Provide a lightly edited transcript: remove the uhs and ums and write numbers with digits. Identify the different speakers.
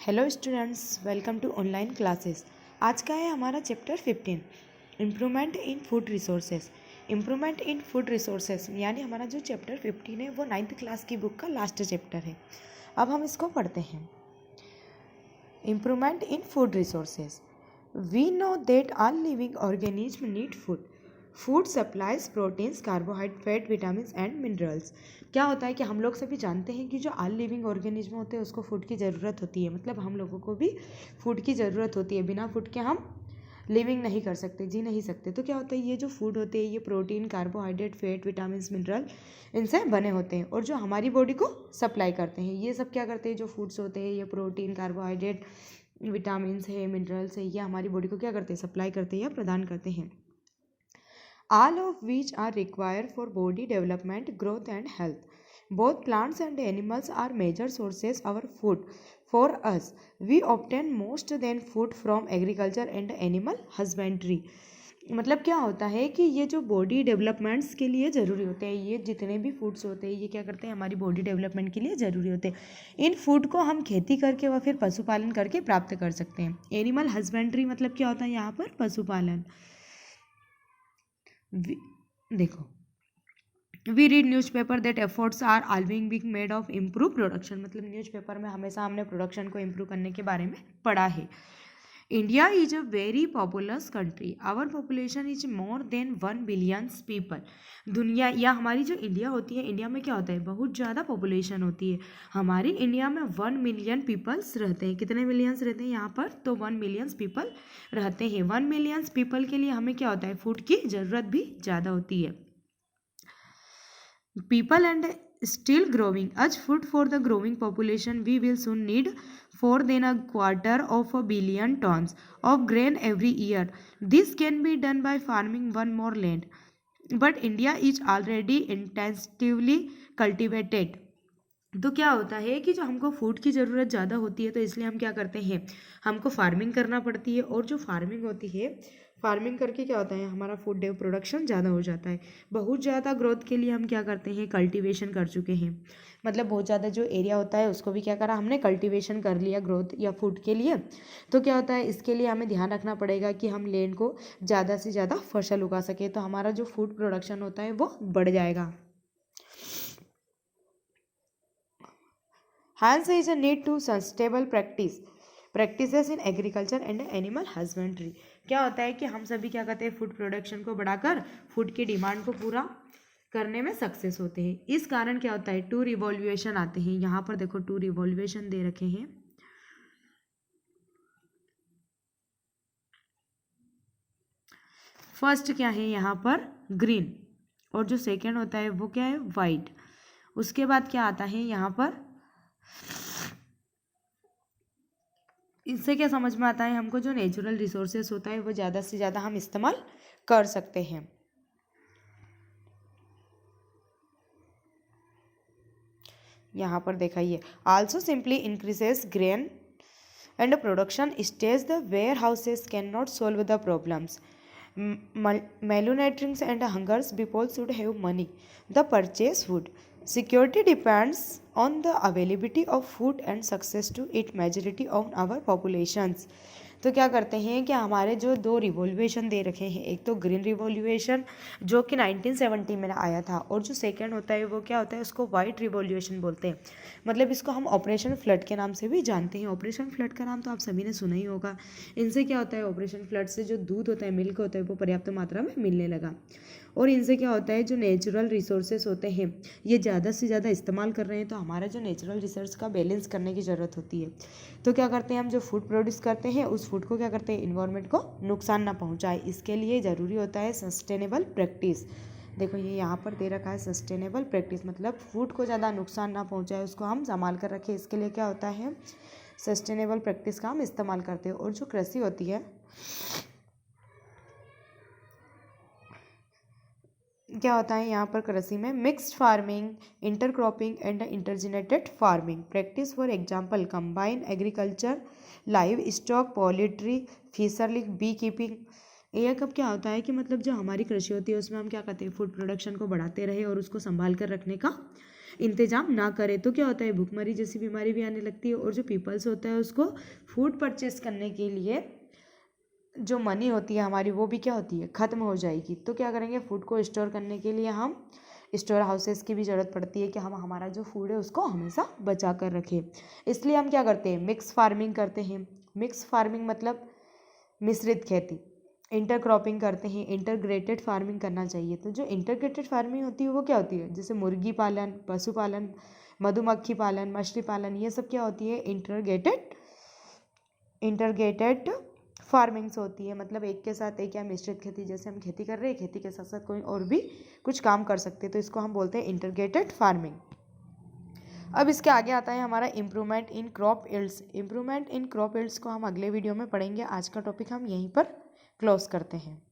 Speaker 1: Hello students, welcome to online classes. आज का है हमारा chapter 15, improvement in food resources. Improvement in food resources यानी हमारा जो चैप्टर 15 है वो 9th क्लास की बुक का लास्ट चैप्टर है। अब हम इसको पढ़ते हैं। Improvement in food resources. We know that all living organism need food. Food supplies proteins, carbohydrate, vitamin and minerals. क्या होता है कि हम लोग सभी जानते हैं कि जो ऑल लिविंग ऑर्गेनिज्म होते हैं उसको फूड की ज़रूरत होती है। मतलब हम लोगों को भी फूड की ज़रूरत होती है। बिना फूड के हम लिविंग नहीं कर सकते, जी नहीं सकते। तो क्या होता है, ये जो फूड होते हैं ये protein, carbohydrate, fat, vitamin, mineral इनसे बने होते हैं और जो हमारी बॉडी को सप्लाई करते हैं। ये सब क्या करते हैं, जो फूड्स होते हैं ये प्रोटीन, कार्बोहाइड्रेट, विटामिन है, मिनरल्स है, ये हमारी बॉडी को क्या करते हैं, सप्लाई करते हैं या प्रदान करते हैं। All of which are required for body development, growth and health. Both plants and animals are major sources of our food. For us, we obtain most than food from agriculture and animal husbandry. मतलब क्या होता है कि ये जो body developments के लिए ज़रूरी होते हैं, ये जितने भी फूड्स होते हैं ये क्या करते हैं, हमारी बॉडी डेवलपमेंट के लिए ज़रूरी होते हैं। इन फूड को हम खेती करके व फिर पशुपालन करके प्राप्त कर सकते हैं। एनिमल हस्बेंड्री मतलब क्या होता है, यहाँ पर पशुपालन। देखो, we read newspaper that efforts are always being made of improve production. मतलब न्यूज़पेपर में हमेशा हमने प्रोडक्शन को इम्प्रूव करने के बारे में पढ़ा है। India is a very populous country. Our population is more than 1 billion people. दुनिया या हमारी जो इंडिया होती है, इंडिया में क्या होता है, बहुत ज़्यादा पॉपुलेशन होती है। हमारी इंडिया में 1 मिलियन पीपल्स रहते हैं। कितने मिलियंस रहते हैं यहाँ पर, तो 1 मिलियंस पीपल रहते हैं। 1 मिलियंस पीपल के लिए हमें क्या होता है, फूड की ज़रूरत भी ज़्यादा होती है। People and still growing. As food for the growing population, we will soon need more than a quarter of a billion tons of grain every year. This can be done by farming one more land. But India is already intensively cultivated. तो क्या होता है कि जो हमको food की ज़रूरत ज़्यादा होती है तो इसलिए हम क्या करते हैं, हमको फार्मिंग करना पड़ती है। और जो फार्मिंग होती है, फार्मिंग करके क्या होता है, हमारा फूड प्रोडक्शन ज़्यादा हो जाता है। बहुत ज़्यादा ग्रोथ के लिए हम क्या करते हैं, कल्टीवेशन कर चुके हैं। मतलब बहुत ज़्यादा जो एरिया होता है उसको भी क्या करा हमने, कल्टीवेशन कर लिया ग्रोथ या फूड के लिए। तो क्या होता है, इसके लिए हमें ध्यान रखना पड़ेगा कि हम लैंड को ज़्यादा से ज़्यादा फसल उगा सके, तो हमारा जो फूड प्रोडक्शन होता है वो बढ़ जाएगा। Hence is a need to sustainable practices in agriculture and animal husbandry. क्या होता है कि हम सभी क्या करते हैं, फूड प्रोडक्शन को बढ़ाकर फूड की डिमांड को पूरा करने में सक्सेस होते हैं। इस कारण क्या होता है, 2 रिवॉल्यूशन आते हैं। यहाँ पर देखो 2 रिवॉल्यूशन दे रखे हैं। फर्स्ट क्या है यहाँ पर, ग्रीन, और जो सेकेंड होता है वो क्या है, वाइट। उसके बाद क्या आता है यहाँ पर, इससे क्या समझ में आता है, हमको जो नेचुरल रिसोर्सेस होता है वो ज़्यादा से ज़्यादा हम इस्तेमाल कर सकते हैं। यहाँ पर दिखाइए, also simply increases grain and production stage the warehouses can not solve the problems malnutrition and hungers. People should have money the purchase food. Security depends on the availability of food and success to it majority of our populations. तो क्या करते हैं कि हमारे जो 2 revolution दे रखे हैं, एक तो ग्रीन रिवॉल्यूशन जो कि 1970 में आया था, और जो सेकंड होता है वो क्या होता है, उसको वाइट रिवॉल्यूशन बोलते हैं। मतलब इसको हम ऑपरेशन फ्लड के नाम से भी जानते हैं। ऑपरेशन फ्लड का नाम तो आप सभी ने सुना ही होगा। इनसे क्या होता है, ऑपरेशन फ्लड से जो दूध होता है, मिल्क होता है, वो पर्याप्त मात्रा में मिलने लगा। और इनसे क्या होता है, जो नेचुरल रिसोर्सेस होते हैं ये ज़्यादा से ज़्यादा इस्तेमाल कर रहे हैं, तो हमारा जो नेचुरल रिसोर्स का बैलेंस करने की ज़रूरत होती है। तो क्या करते हैं, हम जो फूड प्रोड्यूस करते हैं उस फूड को क्या करते हैं, इन्वायरमेंट को नुकसान ना पहुंचाए, इसके लिए ज़रूरी होता है सस्टेनेबल प्रैक्टिस। देखो ये यहाँ पर दे रखा है सस्टेनेबल प्रैक्टिस, मतलब फूड को ज़्यादा नुकसान ना पहुंचाए, उसको हम संभाल कर रखें। इसके लिए क्या होता है, सस्टेनेबल प्रैक्टिस का हम इस्तेमाल करते हैं। और जो कृषि होती है, क्या होता है यहाँ पर कृषि में, mixed farming, intercropping and integrated farming practice. For example combine agriculture, livestock, poultry, fishery, beekeeping. ये कब क्या होता है कि मतलब जो हमारी कृषि होती है उसमें हम क्या करते हैं, फूड प्रोडक्शन को बढ़ाते रहे और उसको संभाल कर रखने का इंतजाम ना करे तो क्या होता है, भूखमरी जैसी बीमारी भी आने लगती है। और जो पीपल्स होता है उसको फूड परचेस करने के लिए जो मनी होती है हमारी वो भी क्या होती है, ख़त्म हो जाएगी। तो क्या करेंगे, फूड को स्टोर करने के लिए हम स्टोर हाउसेस की भी ज़रूरत पड़ती है कि हम हमारा जो फूड है उसको हमेशा बचा कर रखें। इसलिए हम क्या करते हैं, मिक्स फार्मिंग करते हैं। मिक्स फार्मिंग मतलब मिश्रित खेती, इंटर क्रॉपिंग करते हैं, इंटरग्रेटेड फार्मिंग करना चाहिए। तो जो इंटरग्रेटेड फार्मिंग होती है वो क्या होती है, जैसे मुर्गी पालन, पशुपालन, मधुमक्खी पालन, मछली पालन, ये सब क्या होती है, इंटरग्रेटेड फार्मिंग्स होती है। मतलब एक के साथ एक या मिश्रित खेती, जैसे हम खेती कर रहे हैं, खेती के साथ साथ कोई और भी कुछ काम कर सकते हैं, तो इसको हम बोलते हैं इंटरग्रेटेड फार्मिंग। अब इसके आगे आता है हमारा improvement in crop yields. Improvement in crop yields को हम अगले वीडियो में पढ़ेंगे। आज का टॉपिक हम यहीं पर क्लोज करते हैं।